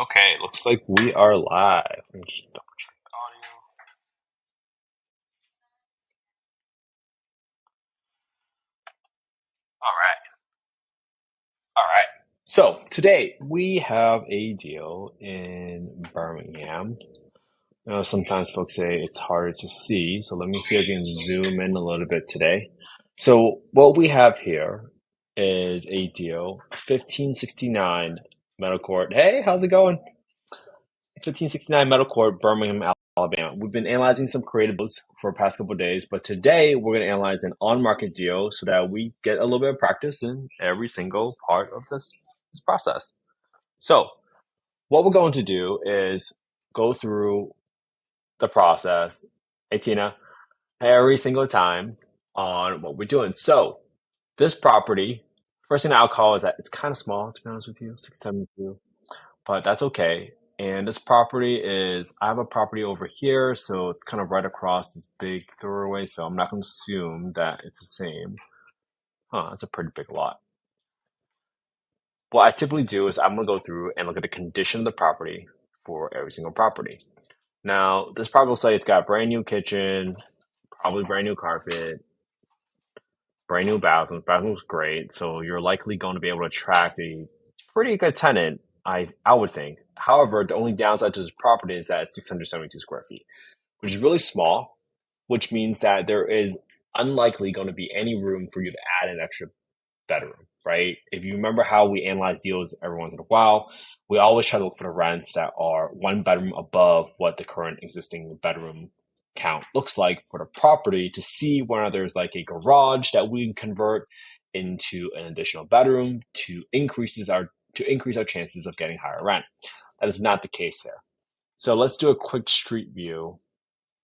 Okay, looks like we are live. Let me just double check the audio. All right, all right. So today we have a deal in Birmingham. I know sometimes folks say it's harder to see, so let me see if I can zoom in a little bit today. So what we have here is a deal, 1569 Metal Court. Hey, how's it going? 1569 Metal Court, Birmingham, Alabama. We've been analyzing some creative deals for the past couple of days, but today we're going to analyze an on-market deal so that we get a little bit of practice in every single part of this process. So, what we're going to do is go through the process, hey Tina, every single time on what we're doing. So, this property, first thing I'll call is that it's kind of small, to be honest with you, 672, but that's okay. And this property is, I have a property over here, so it's kind of right across this big thoroughway, so I'm not going to assume that it's the same. Huh, that's a pretty big lot. What I typically do is I'm going to go through and look at the condition of the property for every single property. Now, this property will say it's got a brand new kitchen, probably brand new carpet, brand new bathroom. Bathroom's great, so you're likely going to be able to attract a pretty good tenant, I would think. However, the only downside to this property is that it's 672 square feet, which is really small, which means that there is unlikely going to be any room for you to add an extra bedroom, right? If you remember how we analyze deals every once in a while, we always try to look for the rents that are one bedroom above what the current existing bedroom count looks like for the property to see whether there's like a garage that we can convert into an additional bedroom to increase our chances of getting higher rent. That is not the case here. So let's do a quick street view.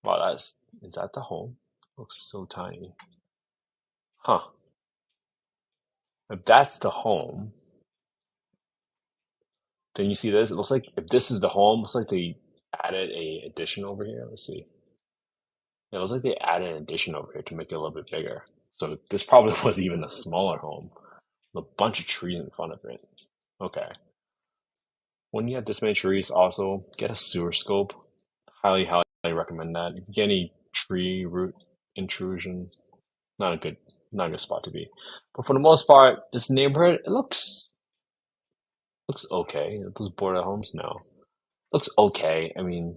Wow, is that the home? Looks so tiny. Huh. If that's the home, then you see this. It looks like if this is the home, it looks like they added a addition over here. Let's see. Yeah, it looks like they added an addition over here to make it a little bit bigger. So this probably was even a smaller home with a bunch of trees in front of it. Okay. When you have this many trees, also get a sewer scope. Highly, highly recommend that. If you get any tree root intrusion, not a good, not a good spot to be. But for the most part, this neighborhood, it looks okay. Those border homes, no, looks okay. I mean,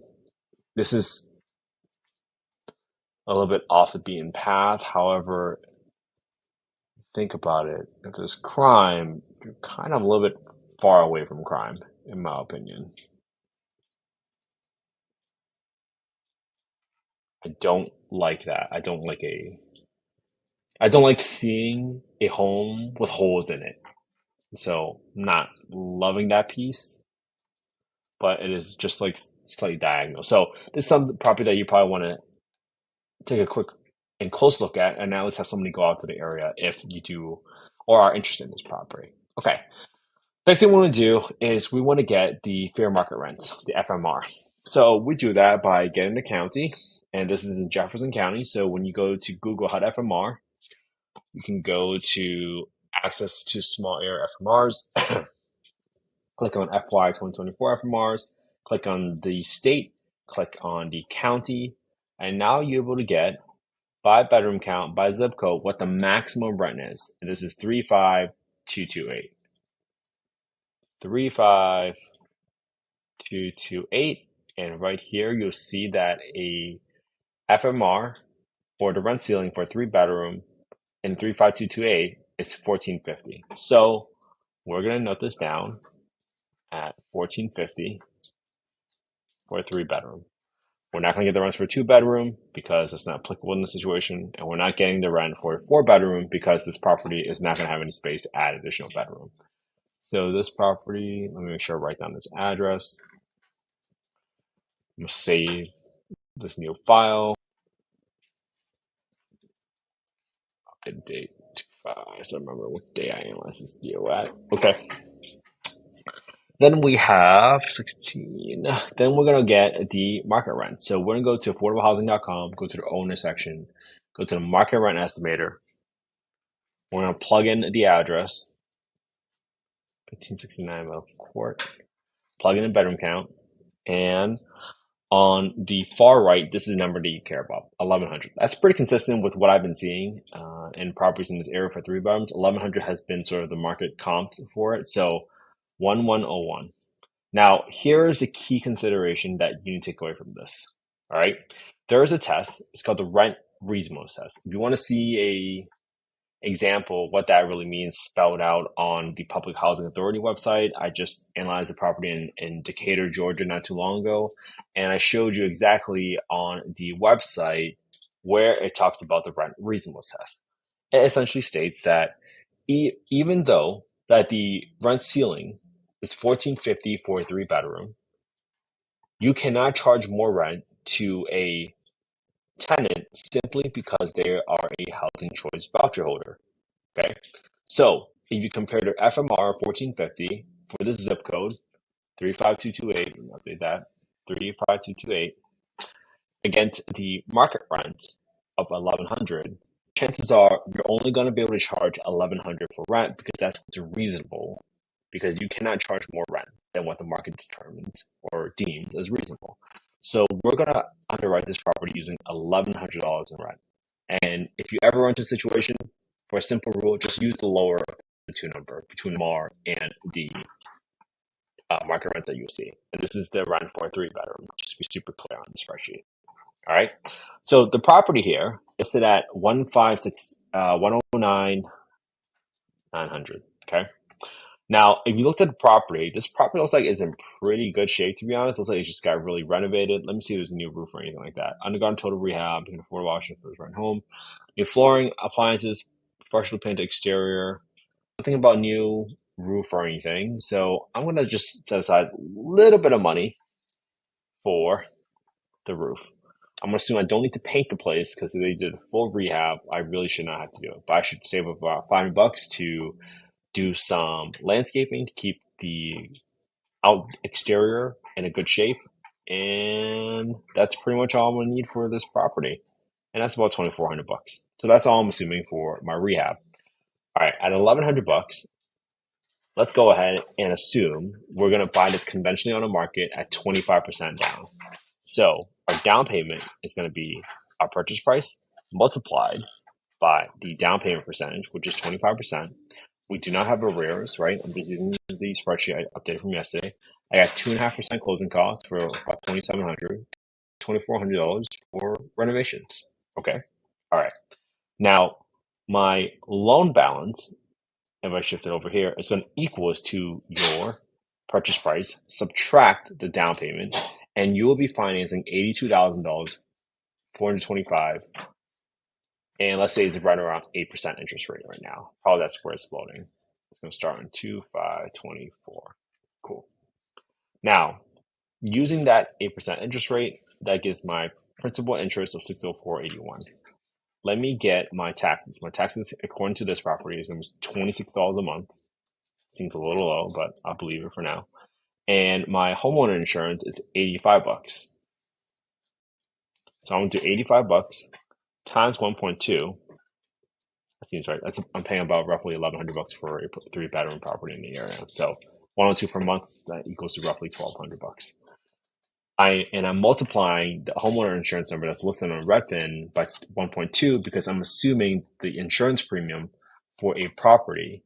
this is a little bit off the beaten path. However, think about it. If there's crime, you're kind of a little bit far away from crime, in my opinion. I don't like that. I don't like seeing a home with holes in it. So, not loving that piece, but it is just like slightly diagonal. So, this is some property that you probably want to take a quick and close look at, and now let's have somebody go out to the area if you do or are interested in this property. Okay. Next thing we want to do is we want to get the fair market rent, the FMR. So we do that by getting the county, and this is in Jefferson County. So when you go to Google HUD FMR, you can go to access to small area FMRs, click on FY 2024 FMRs, click on the state, click on the county, and now you're able to get by bedroom count, by zip code, what the maximum rent is. And this is 35228. 35228. And right here, you'll see that a FMR or the rent ceiling for a 3 bedroom in 35228 is 1450. So we're going to note this down at 1450 for a 3 bedroom. We're not going to get the rents for a 2 bedroom because it's not applicable in this situation. And we're not getting the rent for a 4 bedroom because this property is not going to have any space to add additional bedroom. So this property, let me make sure I write down this address. I'm going to save this new file. Update date. So I remember what day I analyzed this deal at. Okay. Then we have 16. Then we're going to get the market rent. So we're going to go to affordablehousing.com, go to the owner section, go to the market rent estimator. We're going to plug in the address, 1569 Middle Court. plug in a bedroom count, and on the far right, this is the number that you care about, 1,100. That's pretty consistent with what I've been seeing in properties in this area for three bedrooms. 1,100 has been sort of the market comp for it. So 1,101. Now, here's a key consideration that you need to take away from this. All right. There is a test. It's called the rent reasonableness test. If you want to see a example of what that really means spelled out on the Public Housing Authority website, I just analyzed the property in Decatur, Georgia not too long ago, and I showed you exactly on the website where it talks about the rent reasonableness test. It essentially states that even though that the rent ceiling is $1,450 for a three bedroom, you cannot charge more rent to a tenant simply because they are a housing choice voucher holder. Okay, so if you compare the FMR 1450 for the zip code 35228, update that 35228 against the market rent of 1,100, chances are you're only going to be able to charge 1,100 for rent because that's what's reasonable. Because you cannot charge more rent than what the market determines or deems as reasonable. So we're going to underwrite this property using $1,100 in rent. And if you ever run into a situation, for a simple rule, just use the lower of the two number between MAR and the market rent that you'll see. And this is the rent for a three bedroom, just to be super clear on the spreadsheet. All right. So the property here is set at 109,900. Okay. Now, if you looked at the property, this property looks like it's in pretty good shape, to be honest. It looks like it just got really renovated. Let me see if there's a new roof or anything like that. Undergone total rehab, you can afford washing for his rent home. New flooring, appliances, freshly painted exterior. Nothing about new roof or anything. So I'm going to just set aside a little bit of money for the roof. I'm going to assume I don't need to paint the place because if they did a full rehab, I really should not have to do it. But I should save about $500 to do some landscaping to keep the out exterior in a good shape. And that's pretty much all I'm going to need for this property. And that's about $2,400. So that's all I'm assuming for my rehab. All right, at $1,100, let's go ahead and assume we're going to buy this conventionally on the market at 25% down. So our down payment is going to be our purchase price multiplied by the down payment percentage, which is 25%. We do not have arrears, right? I'm just using the spreadsheet I updated from yesterday. I got 2.5% closing costs for about $2,700, $2,400 for renovations. Okay. All right. Now, my loan balance, if I shift it over here, is going to equals to your purchase price, subtract the down payment, and you will be financing $82,000, $425, and let's say it's right around 8% interest rate right now. Probably that's where it's floating. It's going to start on 2,524. Cool. Now, using that 8% interest rate, that gives my principal interest of $604.81. Let me get my taxes. My taxes, according to this property, is going to be $26 a month. Seems a little low, but I'll believe it for now. And my homeowner insurance is $85. So I'm going to do $85 times 1.2. That seems right. I'm paying about roughly $1,100 for a three bedroom property in the area. So 102 per month, that equals to roughly $1,200. I'm multiplying the homeowner insurance number that's listed on Redfin by 1.2 because I'm assuming the insurance premium for a property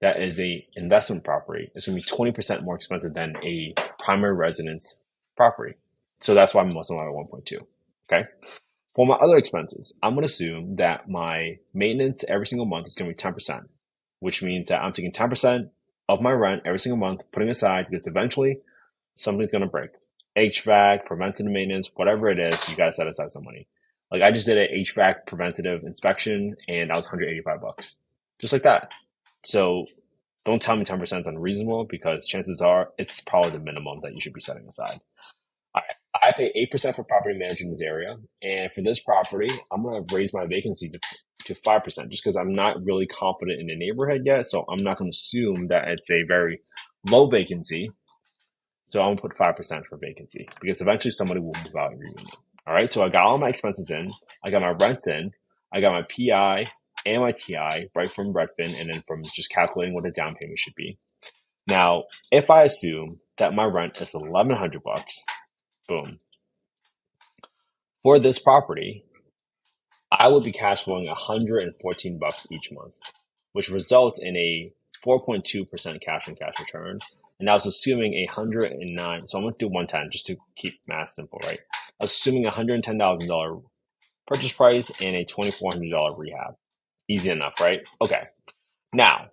that is a investment property is going to be 20% more expensive than a primary residence property. So that's why I'm multiplying by 1.2. Okay. For my other expenses, I'm going to assume that my maintenance every single month is going to be 10%, which means that I'm taking 10% of my rent every single month, putting aside because eventually something's going to break. HVAC, preventative maintenance, whatever it is, you got to set aside some money. Like I just did an HVAC preventative inspection and that was $185, just like that. So don't tell me 10% is unreasonable because chances are it's probably the minimum that you should be setting aside. I pay 8% for property management in this area. And for this property, I'm going to raise my vacancy to 5% just because I'm not really confident in the neighborhood yet. So I'm not going to assume that it's a very low vacancy. So I'm going to put 5% for vacancy because eventually somebody will move out every unit. All right. So I got all my expenses in. I got my rents in. I got my PI and my TI right from Redfin and then from just calculating what the down payment should be. Now, if I assume that my rent is 1,100 bucks. Boom. For this property, I would be cash flowing 114 bucks each month, which results in a 4.2% cash on cash return. And I was assuming 109. So I'm going to do 110 just to keep math simple, right? Assuming $110,000 purchase price and a $2,400 rehab. Easy enough, right? Okay. Now,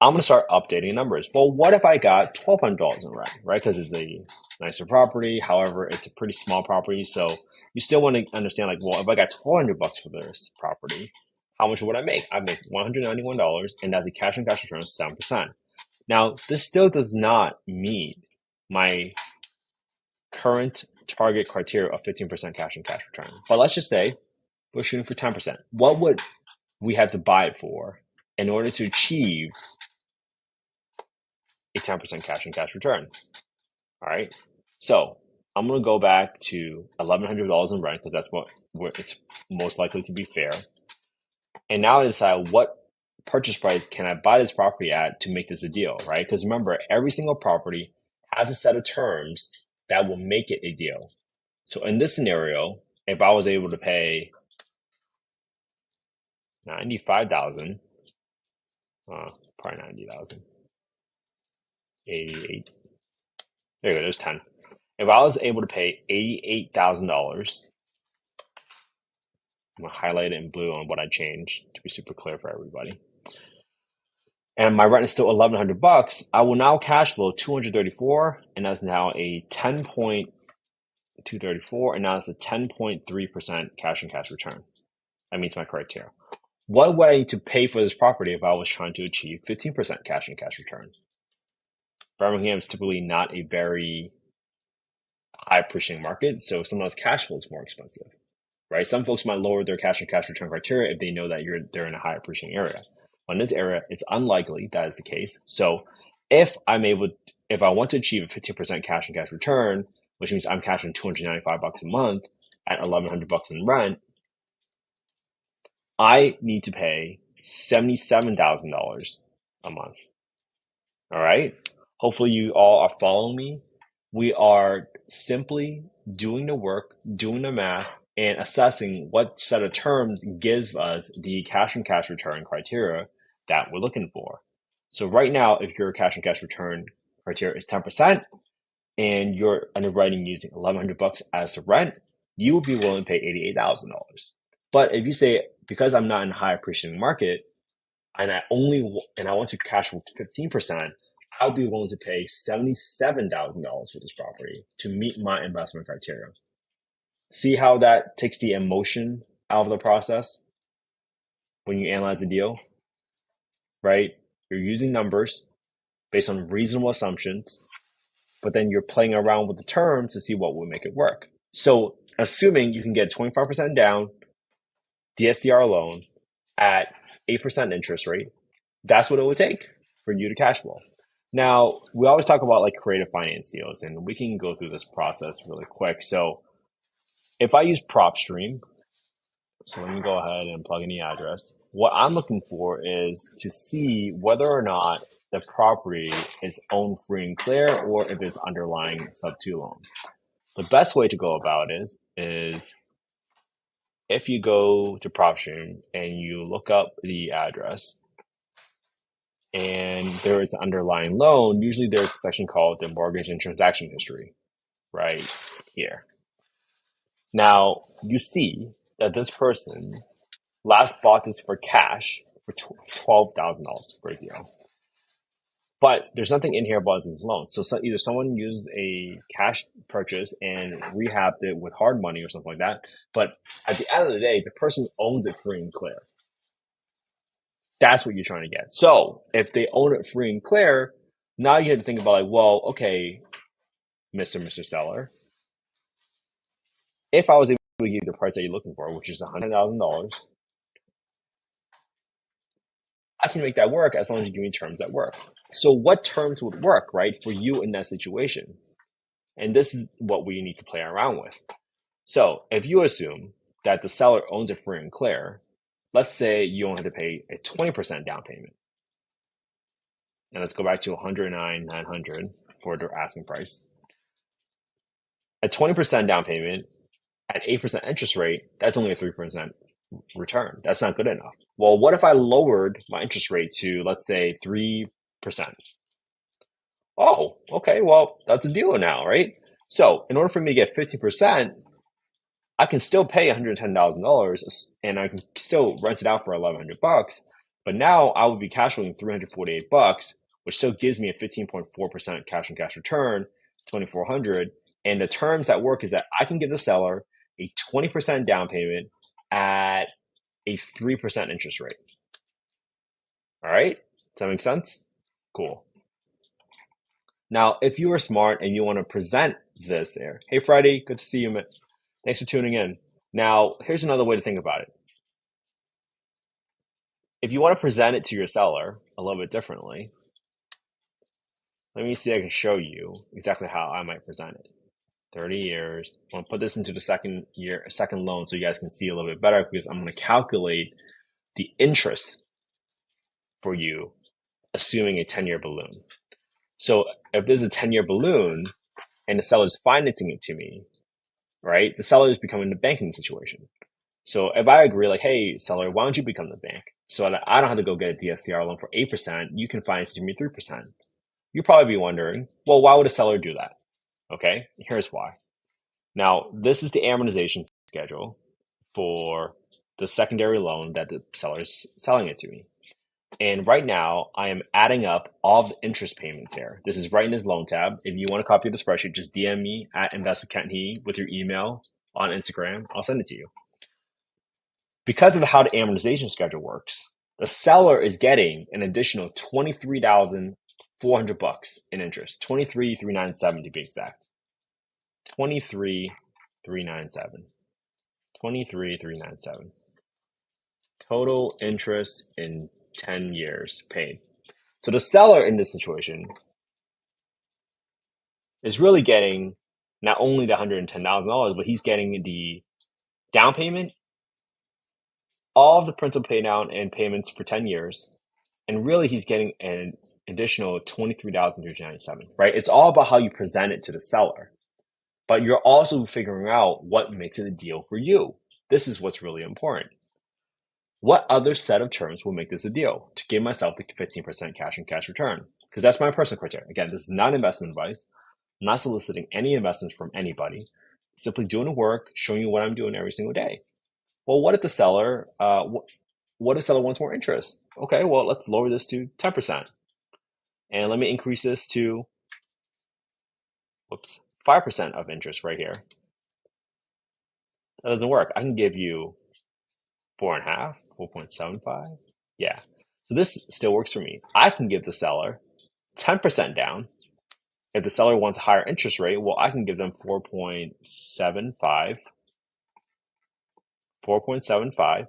I'm going to start updating numbers. Well, what if I got $1,200 in rent, right? Because it's a nicer property. However, it's a pretty small property. So you still want to understand, like, well, if I got 1,200 bucks for this property, how much would I make? I'd make $191, and that's a cash on cash return of 7%. Now, this still does not meet my current target criteria of 15% cash on cash return. But let's just say we're shooting for 10%. What would we have to buy it for in order to achieve a 10% cash on cash return? All right. So I'm going to go back to $1,100 in rent because that's where it's most likely to be fair. And now I decide what purchase price can I buy this property at to make this a deal, right? Because remember, every single property has a set of terms that will make it a deal. So in this scenario, if I was able to pay $95,000, probably $90,000, 88. There you go. There's 10. If I was able to pay $88,000, I'm gonna highlight it in blue on what I changed to be super clear for everybody. And my rent is still 1,100 bucks. I will now cash flow 234, and that's now a 10.234, and now it's a 10.3% cash on cash return. That meets my criteria. What would I need to pay for this property if I was trying to achieve 15% cash on cash return? Birmingham is typically not a very high appreciating market, so sometimes cash flow is more expensive, right? Some folks might lower their cash on cash return criteria if they know that they're in a high appreciating area. But in this area, it's unlikely that is the case. So if I want to achieve a 15% cash on cash return, which means I'm cashing 295 bucks a month at 1,100 bucks in rent, I need to pay $77,000 a month. All right. Hopefully you all are following me. We are simply doing the work, doing the math, and assessing what set of terms gives us the cash on cash return criteria that we're looking for. So right now, if your cash on cash return criteria is 10% and you're underwriting using 1,100 bucks as the rent, you will be willing to pay $88,000. But if you say, because I'm not in a high appreciating market and I want to cash flow 15%, I'll be willing to pay $77,000 for this property to meet my investment criteria. See how that takes the emotion out of the process when you analyze the deal, right? You're using numbers based on reasonable assumptions, but then you're playing around with the terms to see what will make it work. So assuming you can get 25% down, DSCR loan at 8% interest rate, that's what it would take for you to cash flow. Now, we always talk about like creative finance deals, and we can go through this process really quick. So if I use PropStream, so let me go ahead and plug in the address. What I'm looking for is to see whether or not the property is owned free and clear or if it's underlying sub-2 loan. The best way to go about it is if you go to PropStream and you look up the address and there is an underlying loan, usually there's a section called the mortgage and transaction history right here. Now, you see that this person last bought this for cash for $12,000 per deal. But there's nothing in here about his loan. So either someone used a cash purchase and rehabbed it with hard money or something like that. But at the end of the day, the person owns it free and clear. That's what you're trying to get. So if they own it free and clear, now you have to think about like, well, okay, Mr. Seller, if I was able to give you the price that you're looking for, which is $100,000, I can make that work as long as you give me terms that work. So what terms would work, right, for you in that situation? And this is what we need to play around with. So if you assume that the seller owns it free and clear, let's say you only have to pay a 20% down payment. And let's go back to $109,900 for for their asking price. At 20% down payment, at 8% interest rate, that's only a 3% return. That's not good enough. Well, what if I lowered my interest rate to, let's say, 3%? Oh, okay, well, that's a deal now, right? So in order for me to get 50%, I can still pay $110,000 and I can still rent it out for $1,100. But now I would be cash flowing $348, which still gives me a 15.4% cash on cash return, 2,400. And the terms that work is that I can give the seller a 20% down payment at a 3% interest rate. All right? Does that make sense? Cool. Now, if you are smart and you want to present this there, hey, Friday, good to see you, man. Thanks for tuning in. Now, here's another way to think about it. If you want to present it to your seller a little bit differently, let me see if I can show you exactly how I might present it. 30 years. I'm going to put this into the second loan so you guys can see a little bit better because I'm going to calculate the interest for you, assuming a 10-year balloon. So if this is a 10-year balloon and the seller's financing it to me, right, the seller is becoming the banking situation. So if I agree, like, hey, seller, why don't you become the bank? So that I don't have to go get a DSCR loan for 8%, you can finance it to me 3%. You'll probably be wondering, well, why would a seller do that? Okay, here's why. Now, this is the amortization schedule for the secondary loan that the seller is selling it to me. And right now, I am adding up all of the interest payments here. This is right in this loan tab. If you want to copy the spreadsheet, just DM me at InvestWithKentHe with your email on Instagram. I'll send it to you. Because of how the amortization schedule works, the seller is getting an additional $23,400 in interest. 23,397 to be exact. 23,397. 23,397. Total interest in 10 years paid. So the seller in this situation is really getting not only the $110,000, but he's getting the down payment, all of the principal pay down and payments for 10 years. And really he's getting an additional $23,397, right? It's all about how you present it to the seller. But you're also figuring out what makes it a deal for you. This is what's really important. What other set of terms will make this a deal to give myself the 15% cash and cash return? Because that's my personal criteria. Again, this is not investment advice. I'm not soliciting any investments from anybody. Simply doing the work, showing you what I'm doing every single day. Well, what if the seller, what if seller wants more interest? Okay, well, let's lower this to 10%. And let me increase this to, 5% of interest right here. That doesn't work. I can give you 4.5, 4.75. Yeah. So this still works for me. I can give the seller 10% down. If the seller wants a higher interest rate, well, I can give them 4.75. 4.75.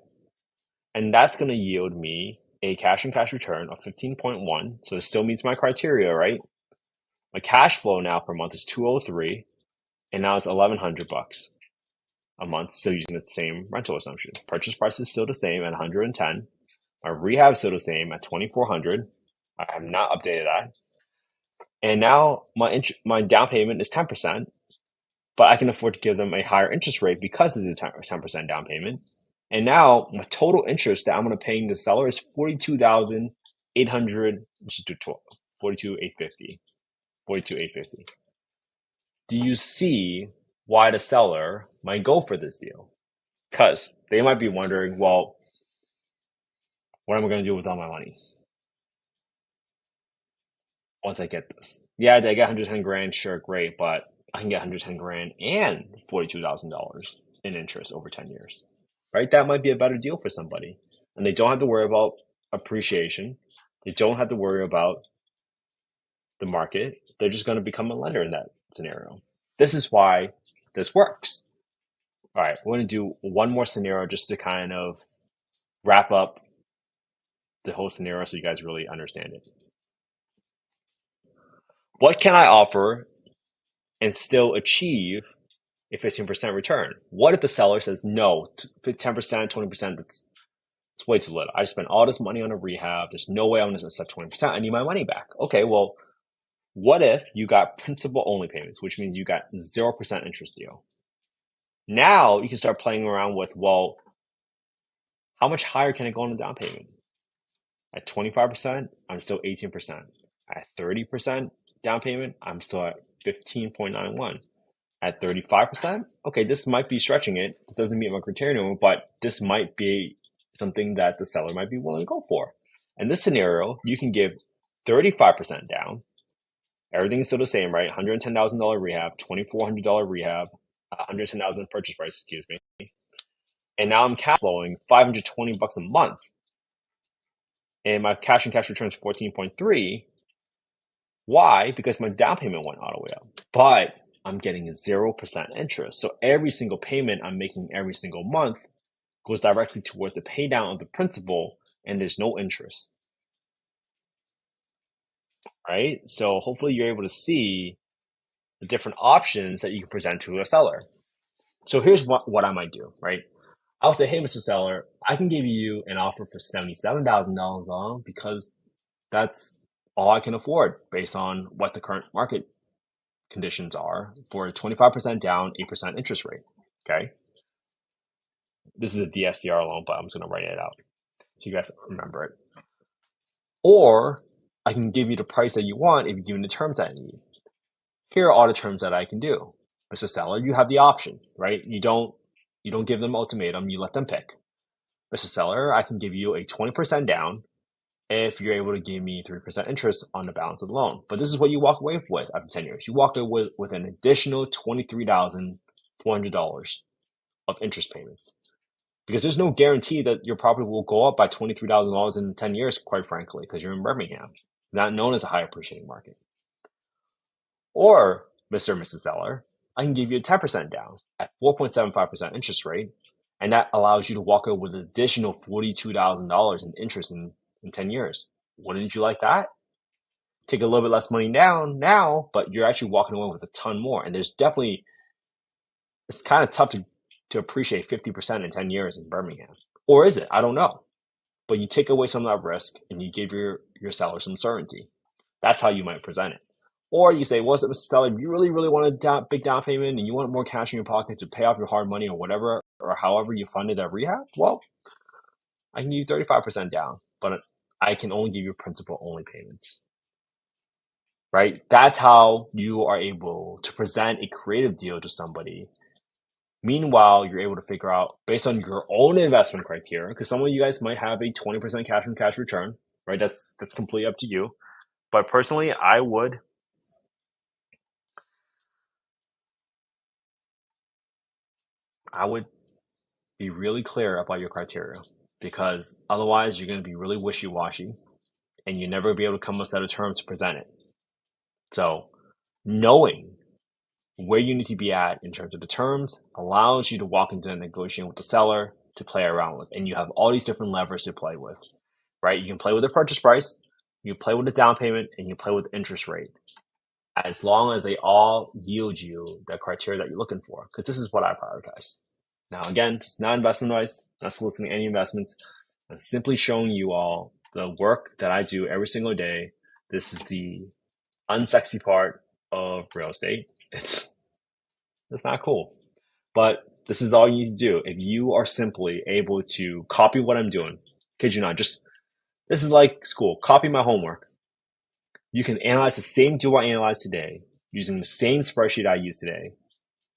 And that's going to yield me a cash and cash return of 15.1. So it still meets my criteria, right? My cash flow now per month is 203, and now it's $1,100 a month, still using the same rental assumption. Purchase price is still the same at 110. My rehab is still the same at 2,400. I have not updated that. And now my down payment is 10%, but I can afford to give them a higher interest rate because of the 10% down payment. And now my total interest that I'm going to pay the seller is $42,800. Let's just do 12. 42,850. 42,850. Do you see why the seller might go for this deal? Because they might be wondering, well, what am I going to do with all my money once I get this? Yeah, they get 110 grand, sure, great, but I can get 110 grand and $42,000 in interest over 10 years, right? That might be a better deal for somebody. And they don't have to worry about appreciation. They don't have to worry about the market. They're just going to become a lender in that scenario. This is why this works. All right, we're going to do one more scenario just to kind of wrap up the whole scenario so you guys really understand it. What can I offer and still achieve a 15% return? What if the seller says, no, 10%, 20%, it's way too little. I just spent all this money on a rehab. There's no way I'm going to accept 20%. I need my money back. Okay, well, What if you got principal only payments, which means you got 0% interest deal? Now you can start playing around with, well, how much higher can I go on the down payment? At 25%, I'm still 18%. At 30% down payment, I'm still at 15.91. At 35%, okay, this might be stretching it. It doesn't meet my criterion, but this might be something that the seller might be willing to go for. In this scenario, you can give 35% down. Everything's still the same, right? $110,000 rehab, $2,400 rehab, 110,000 purchase price, excuse me. And now I'm cash flowing 520 bucks a month. And my cash and cash returns 14.3. Why? Because my down payment went all the way up. But I'm getting 0% interest. So every single payment I'm making every single month goes directly towards the pay down of the principal, and there's no interest. Right? So hopefully you're able to see the different options that you can present to a seller. So here's what I might do, right? I'll say, hey, Mr. Seller, I can give you an offer for $77,000 on because that's all I can afford based on what the current market conditions are for a 25% down, 8% interest rate. Okay. This is a DSCR loan, but I'm just going to write it out so you guys remember it. Or I can give you the price that you want if you give me the terms that I need. Here are all the terms that I can do. Mr. Seller, you have the option, right? You don't give them ultimatum, you let them pick. Mr. Seller, I can give you a 20% down if you're able to give me 3% interest on the balance of the loan. But this is what you walk away with after 10 years. You walk away with an additional $23,400 of interest payments. Because there's no guarantee that your property will go up by $23,000 in 10 years, quite frankly, because you're in Birmingham, not known as a high appreciating market. Or, Mr. and Mrs. Seller, I can give you a 10% down at 4.75% interest rate, and that allows you to walk away with an additional $42,000 in interest in 10 years. Wouldn't you like that? Take a little bit less money down now, but you're actually walking away with a ton more. And there's definitely, it's kind of tough to appreciate 50% in 10 years in Birmingham. Or is it? I don't know. But you take away some of that risk and you give your seller some certainty. That's how you might present it. Or you say, well, Mr. Seller, if you really, really want a big down payment and you want more cash in your pocket to pay off your hard money or whatever, or however you funded that rehab, well, I can give you 35% down, but I can only give you principal only payments. Right? That's how you are able to present a creative deal to somebody. Meanwhile, you're able to figure out based on your own investment criteria, because some of you guys might have a 20% cash on cash return, right? That's completely up to you. But personally, I would be really clear about your criteria, because otherwise you're going to be really wishy-washy and you never be able to come up with a set of terms to present it. So knowing where you need to be at in terms of the terms allows you to walk into a negotiation with the seller to play around with. And you have all these different levers to play with, right? You can play with the purchase price, you play with the down payment, and you play with interest rate, as long as they all yield you the criteria that you're looking for. Because this is what I prioritize. Now, again, it's not investment advice, not soliciting any investments. I'm simply showing you all the work that I do every single day. This is the unsexy part of real estate. It's not cool, but this is all you need to do. If you are simply able to copy what I'm doing, kid you not, this is like school. Copy my homework. You can analyze the same deal I analyzed today using the same spreadsheet I used today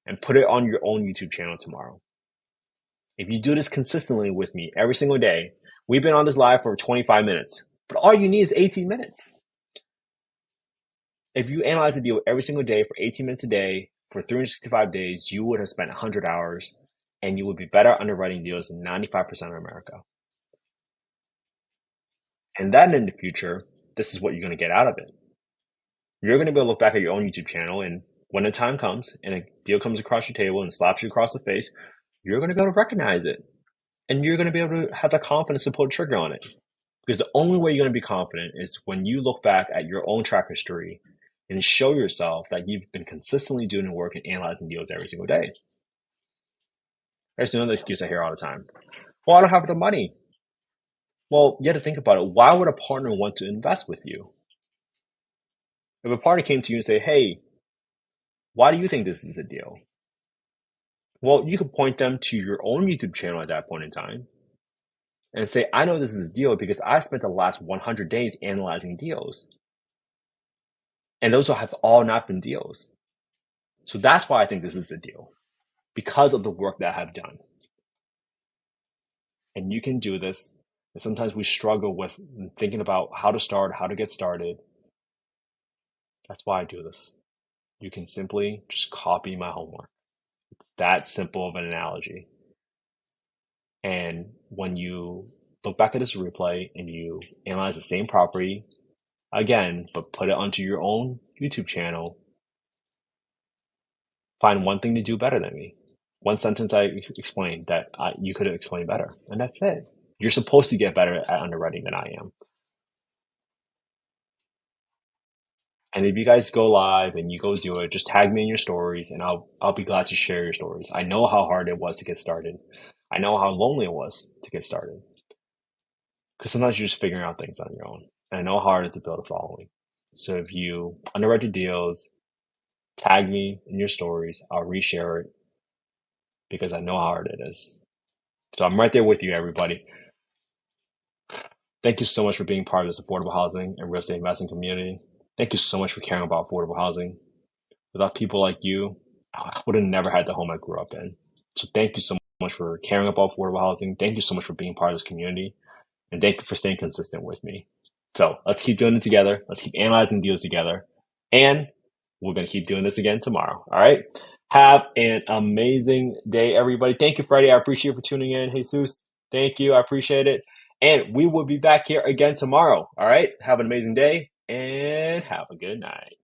and put it on your own YouTube channel tomorrow. If you do this consistently with me every single day, we've been on this live for 25 minutes, but all you need is 18 minutes. If you analyze a deal every single day for 18 minutes a day for 365 days, you would have spent 100 hours and you would be better underwriting deals than 95% of America. And then in the future, this is what you're going to get out of it. You're going to be able to look back at your own YouTube channel, and when the time comes and a deal comes across your table and slaps you across the face, you're going to be able to recognize it. And you're going to be able to have the confidence to pull the trigger on it. Because the only way you're going to be confident is when you look back at your own track history and show yourself that you've been consistently doing the work and analyzing deals every single day. There's another excuse I hear all the time. Well, I don't have the money. Well, you have to think about it. Why would a partner want to invest with you? If a party came to you and say, hey, why do you think this is a deal? Well, you could point them to your own YouTube channel at that point in time and say, I know this is a deal because I spent the last 100 days analyzing deals. And those have all not been deals. So that's why I think this is a deal, because of the work that I have done. And you can do this. And sometimes we struggle with thinking about how to start, how to get started. That's why I do this. You can simply just copy my homework. It's that simple of an analogy. And when you look back at this replay and you analyze the same property again, but put it onto your own YouTube channel, find one thing to do better than me. One sentence I explained that you could have explained better. And that's it. You're supposed to get better at underwriting than I am. And if you guys go live and you go do it, just tag me in your stories and I'll be glad to share your stories. I know how hard it was to get started. I know how lonely it was to get started. Because sometimes you're just figuring out things on your own. And I know how hard it is to build a following. So if you underwrite your deals, tag me in your stories, I'll reshare it because I know how hard it is. So I'm right there with you, everybody. Thank you so much for being part of this affordable housing and real estate investing community. Thank you so much for caring about affordable housing. Without people like you, I would have never had the home I grew up in. So thank you so much for caring about affordable housing. Thank you so much for being part of this community. And thank you for staying consistent with me. So let's keep doing it together. Let's keep analyzing deals together. And we're going to keep doing this again tomorrow. All right. Have an amazing day, everybody. Thank you, Freddie. I appreciate you for tuning in. Jesus, thank you. I appreciate it. And we will be back here again tomorrow. All right. Have an amazing day and have a good night.